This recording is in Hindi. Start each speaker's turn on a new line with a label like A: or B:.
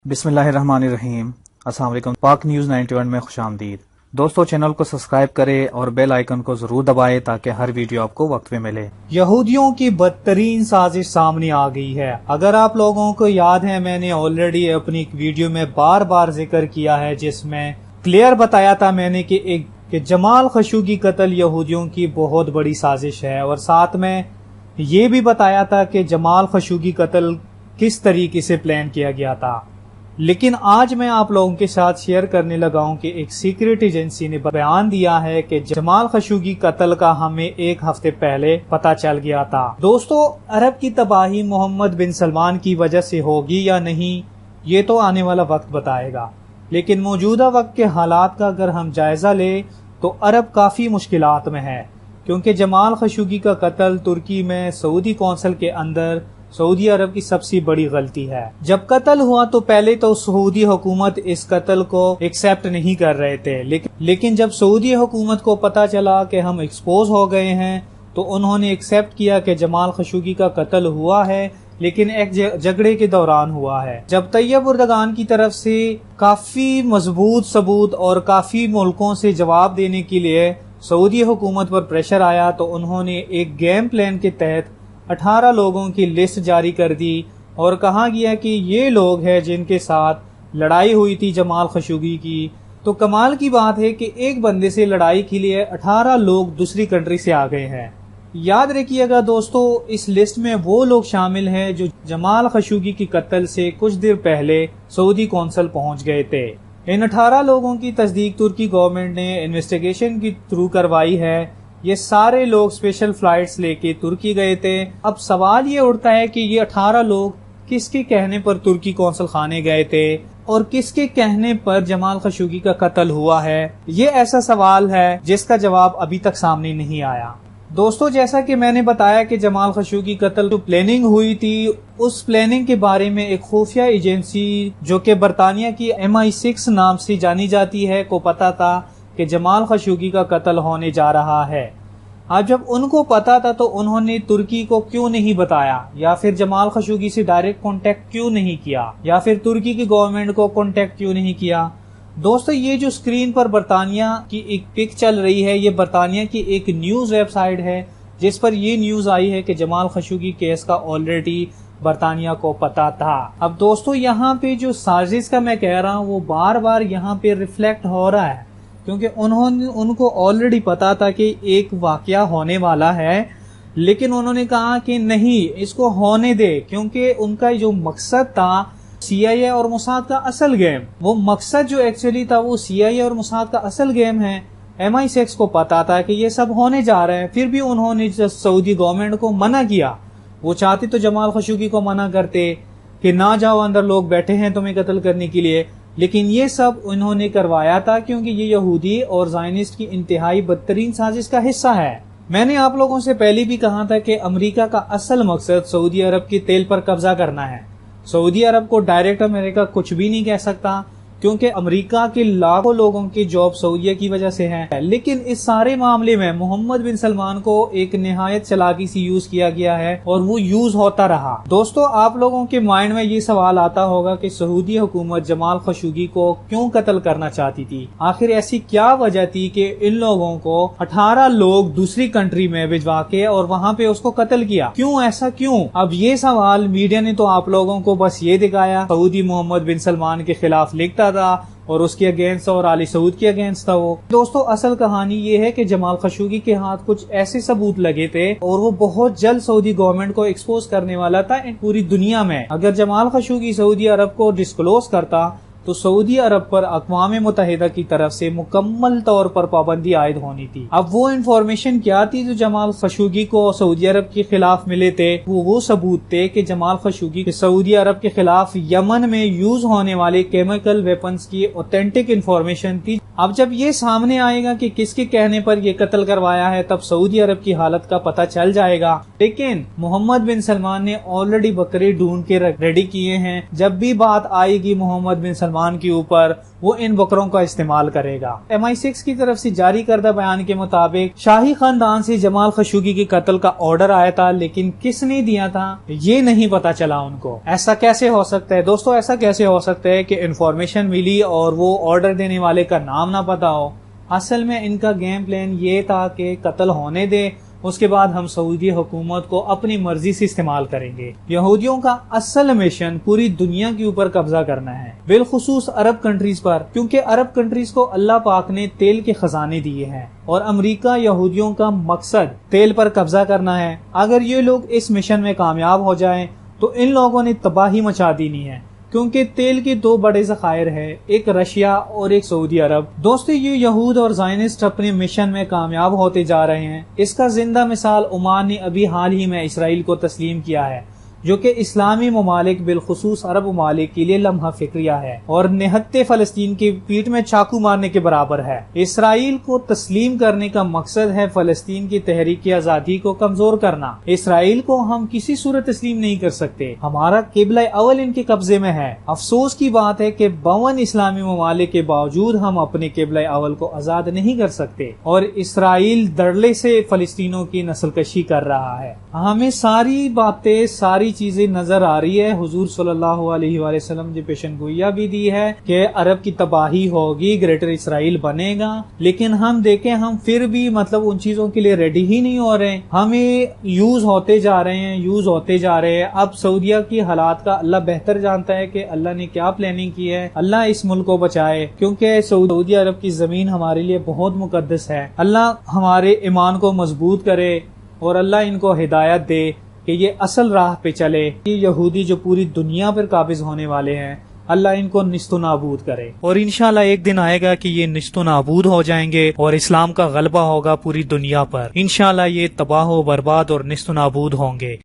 A: बिस्मिल्लाहिर्रहमानिर्रहीम। अस्सलाम वालेकुम। पाक न्यूज़ 91 में खुशामदीद। दोस्तों, चैनल को सब्सक्राइब करें और बेल आइकन को जरूर दबाएं ताकि हर वीडियो आपको वक्त पे मिले।
B: यहूदियों की बदतरीन साजिश सामने आ गई है। अगर आप लोगों को याद है, मैंने ऑलरेडी अपनी एक वीडियो में बार बार जिक्र किया है जिसमें क्लियर बताया था मैंने कि जमाल खशोगी कत्ल यहूदियों की बहुत बड़ी साजिश है, और साथ में ये भी बताया था कि जमाल खशोगी कत्ल किस तरीके से प्लान किया गया था। लेकिन आज मैं आप लोगों के साथ शेयर करने लगा हूं कि एक सीक्रेट एजेंसी ने बयान दिया है कि जमाल खशोगी कत्ल का हमें एक हफ्ते पहले पता चल गया था। दोस्तों, अरब की तबाही मोहम्मद बिन सलमान की वजह से होगी या नहीं, ये तो आने वाला वक्त बताएगा। लेकिन मौजूदा वक्त के हालात का अगर हम जायजा ले तो अरब काफी मुश्किलात में है, क्योंकि जमाल खशोगी का कत्ल तुर्की में सऊदी कौंसिल के अंदर सऊदी अरब की सबसे बड़ी गलती है। जब कत्ल हुआ तो पहले तो सऊदी हुकूमत इस कत्ल को एक्सेप्ट नहीं कर रहे थे, लेकिन जब सऊदी हुकूमत को पता चला कि हम एक्सपोज हो गए हैं तो उन्होंने एक्सेप्ट किया कि जमाल खशोगी का कत्ल हुआ है, लेकिन एक झगड़े के दौरान हुआ है। जब तैयब उर्दगान की तरफ से काफी मजबूत सबूत और काफी मुल्कों से जवाब देने के लिए सऊदी हुकूमत पर प्रेशर आया तो उन्होंने एक गेम प्लान के तहत 18 लोगों की लिस्ट जारी कर दी और कहा गया कि ये लोग हैं जिनके साथ लड़ाई हुई थी जमाल खशोगी की। तो कमाल की बात है कि एक बंदे से लड़ाई के लिए 18 लोग दूसरी कंट्री से आ गए हैं। याद रखिएगा दोस्तों, इस लिस्ट में वो लोग शामिल हैं जो जमाल खशोगी की कत्ल से कुछ देर पहले सऊदी कौंसिल पहुंच गए थे। इन 18 लोगों की तस्दीक तुर्की गवर्नमेंट ने इन्वेस्टिगेशन के थ्रू करवाई है। ये सारे लोग स्पेशल फ्लाइट्स लेके तुर्की गए थे। अब सवाल ये उठता है कि ये 18 लोग किसके कहने पर तुर्की कौंसिल खाने गए थे और किसके कहने पर जमाल खशोगी का कत्ल हुआ है। ये ऐसा सवाल है जिसका जवाब अभी तक सामने नहीं आया। दोस्तों, जैसा कि मैंने बताया कि जमाल खशोगी कत्ल जो प्लानिंग हुई थी, उस प्लानिंग के बारे में एक खुफिया एजेंसी जो कि बरतानिया की MI6 नाम से जानी जाती है को पता था कि जमाल खशोगी का कत्ल होने जा रहा है। आज जब उनको पता था तो उन्होंने तुर्की को क्यों नहीं बताया, या फिर जमाल खशोगी से डायरेक्ट कांटेक्ट क्यों नहीं किया, या फिर तुर्की की गवर्नमेंट को कांटेक्ट क्यों नहीं किया। दोस्तों, ये जो स्क्रीन पर बरतानिया की एक पिक चल रही है, ये बरतानिया की एक न्यूज वेबसाइट है जिस पर ये न्यूज आई है कि जमाल खशोगी केस का ऑलरेडी बरतानिया को पता था। अब दोस्तों, यहाँ पे जो साजिश का मैं कह रहा हूँ वो बार बार यहाँ पे रिफ्लेक्ट हो रहा है, क्योंकि उनको ऑलरेडी पता था कि एक वाकया होने वाला है, लेकिन उन्होंने कहा कि नहीं, इसको होने दे, क्योंकि उनका जो मकसद था CIA और मोसाद का असल गेम, वो मकसद जो एक्चुअली था वो CIA और मोसाद का असल गेम है। MI6 को पता था कि ये सब होने जा रहे हैं, फिर भी उन्होंने सऊदी गवर्नमेंट को मना किया। वो चाहते तो जमाल खशोगी को मना करते कि ना जाओ, अंदर लोग बैठे हैं तुम्हें कत्ल करने के लिए, लेकिन ये सब उन्होंने करवाया था क्योंकि ये यहूदी और ज़ायनिस्ट की इंतहाई बदतरीन साजिश का हिस्सा है। मैंने आप लोगों से पहले भी कहा था कि अमेरिका का असल मकसद सऊदी अरब के तेल पर कब्जा करना है। सऊदी अरब को डायरेक्ट अमेरिका कुछ भी नहीं कह सकता, क्योंकि अमेरिका के लाखों लोगों की जॉब सऊदीया की वजह से है। लेकिन इस सारे मामले में मोहम्मद बिन सलमान को एक निहायत चालाकी से यूज किया गया है और वो यूज होता रहा। दोस्तों, आप लोगों के माइंड में ये सवाल आता होगा कि सऊदी हुकूमत जमाल खशोगी को क्यों कत्ल करना चाहती थी। आखिर ऐसी क्या वजह थी कि इन लोगों को 18 लोग दूसरी कंट्री में भिजवा के और वहाँ पे उसको कत्ल किया, क्यों, ऐसा क्यों? अब ये सवाल मीडिया ने तो आप लोगों को बस ये दिखाया सऊदी मोहम्मद बिन सलमान के खिलाफ लिखता था और उसके अगेंस्ट और आली सऊद के अगेंस्ट था वो। दोस्तों, असल कहानी ये है कि जमाल खशोगी के हाथ कुछ ऐसे सबूत लगे थे और वो बहुत जल्द सऊदी गवर्नमेंट को एक्सपोज करने वाला था पूरी दुनिया में। अगर जमाल खशोगी सऊदी अरब को डिस्क्लोज करता तो सऊदी अरब पर अक़वाम मुत्तहिदा की तरफ से मुकम्मल तौर पर पाबंदी आयद होनी थी। अब वो इन्फॉर्मेशन क्या थी जो जमाल खशोगी को सऊदी अरब के खिलाफ मिले थे? वो सबूत थे कि जमाल खशोगी सऊदी अरब के खिलाफ यमन में यूज होने वाले केमिकल वेपन्स की ऑथेंटिक इन्फॉर्मेशन थी। अब जब ये सामने आएगा कि किसके कहने पर ये कत्ल करवाया है, तब सऊदी अरब की हालत का पता चल जाएगा। लेकिन मोहम्मद बिन सलमान ने ऑलरेडी बकरे ढूंढ के रेडी किए हैं। जब भी बात आएगी मोहम्मद बिन मुसलमान के ऊपर वो इन बकरों का इस्तेमाल करेगा। MI6 की तरफ से जारी करदा बयान के मुताबिक शाही खानदान से जमाल खशोगी के कत्ल का ऑर्डर आया था, लेकिन किसने दिया था ये नहीं पता चला उनको। ऐसा कैसे हो सकता है दोस्तों? ऐसा कैसे हो सकता है कि इंफॉर्मेशन मिली और वो ऑर्डर देने वाले का नाम ना पता हो? असल में इनका गेम प्लान ये था कि कत्ल होने दे, उसके बाद हम सऊदी हुकूमत को अपनी मर्जी से इस्तेमाल करेंगे। यहूदियों का असल मिशन पूरी दुनिया के ऊपर कब्जा करना है, बिलखुसूस अरब कंट्रीज पर, क्योंकि अरब कंट्रीज को अल्लाह पाक ने तेल के खजाने दिए हैं और अमेरिका यहूदियों का मकसद तेल पर कब्जा करना है। अगर ये लोग इस मिशन में कामयाब हो जाएं तो इन लोगों ने तबाही मचा देनी है, क्योंकि तेल के दो बड़े ज़खायर है, एक रशिया और एक सऊदी अरब। दोस्तों, ये यहूद और ज़ायनिस्ट अपने मिशन में कामयाब होते जा रहे हैं। इसका जिंदा मिसाल ओमान ने अभी हाल ही में इसराइल को तस्लीम किया है, जो कि इस्लामी ममालिक बिलखुसूस अरब ममालिक के लिए लम्हा फिक्रिया है और निहत्ते फलस्तीन की पीठ में चाकू मारने के बराबर है। इसराइल को तस्लीम करने का मकसद है फलस्तीन की तहरीक आजादी को कमजोर करना। इसराइल को हम किसी सूरत तस्लीम नहीं कर सकते। हमारा किबला अव्वल इनके कब्जे में है। अफसोस की बात है कि 52 इस्लामी ममालिक के बावजूद हम अपने किबला अव्वल को आजाद नहीं कर सकते और इसराइल दरले से फलस्तीनों की नस्लकशी कर रहा है। हमें सारी बातें, सारी चीजें नजर आ रही है। हुजूर सल्लल्लाहु अलैहि वसल्लम ने पेशन गोइया भी दी है कि अरब की तबाही होगी, ग्रेटर इसराइल बनेगा, लेकिन हम देखें हम फिर भी मतलब उन चीजों के लिए रेडी ही नहीं हो रहे। हमें यूज होते जा रहे हैं। अब सऊदिया की हालात का अल्लाह बेहतर जानता है कि अल्लाह ने क्या प्लानिंग की है। अल्लाह इस मुल्क को बचाए, क्योंकि सऊदी अरब की जमीन हमारे लिए बहुत मुकद्दस है। अल्लाह हमारे ईमान को मजबूत करे और अल्लाह इनको हिदायत दे कि ये असल राह पे चले। ये यहूदी जो पूरी दुनिया पर काबिज होने वाले हैं, अल्लाह इनको निस्तो नाबूद करे और इंशाल्लाह एक दिन आएगा कि ये निस्तो नाबूद हो जाएंगे और इस्लाम का गलबा होगा पूरी दुनिया पर। इंशाल्लाह ये तबाह बर्बाद और निस्तो नाबूद होंगे।